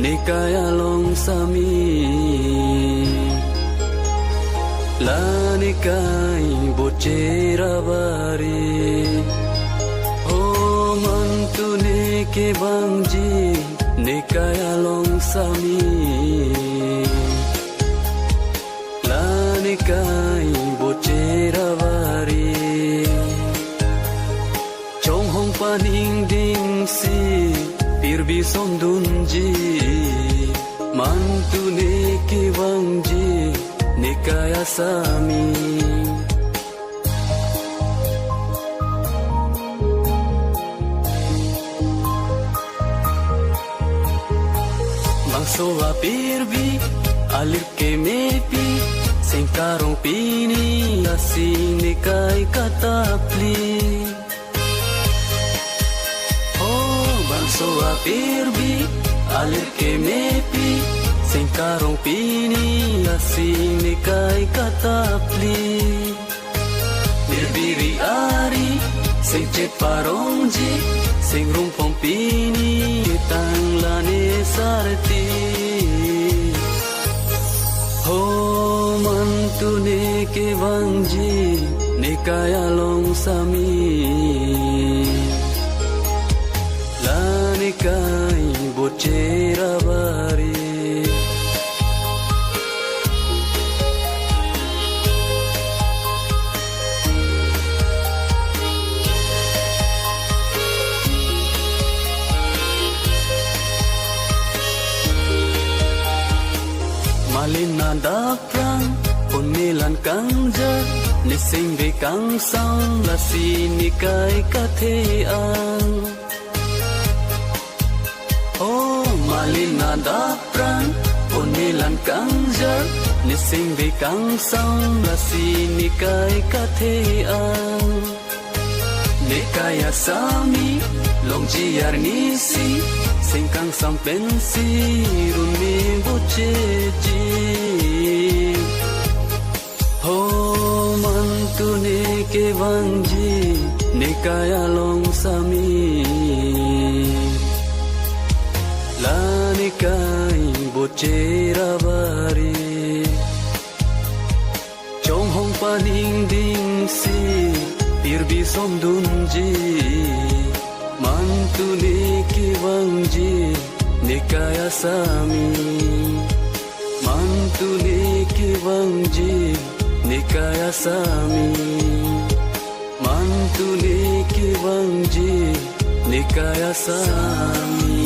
nikaya long sami la nikai bocera bari oh mantu nike bangji nikaya long sami la nikai bocera bari chong hong paning ding si pirbi som dunji mantu nike bangji nikaya sami bangso a pirbi alir ke mepi sengkarong pini asi nikai katapli oh bangso a pirbi alir ke mepi sengkarong pini asi nikai katapli birbiri ari sing ceparongji sing rumpong pini tang lane sarti ho mantu nike bangji nikaya long sami la nikai bocera bari Malina daprang punilan kangja nising be kang sang la sini kai katheang oh malina daprang punilan kangja nising be kang sang la sini kai katheang nikaya sami longjiar nisi singkang sampensi rumi boceji ho mantu nike bangji nikaya long sami la nikai bocera bari chong hong paning ding si pirbi som dunji mantu nike bangji nikaya sami mantu nike bangji nikaya sami mantu nike bangji nikaya sami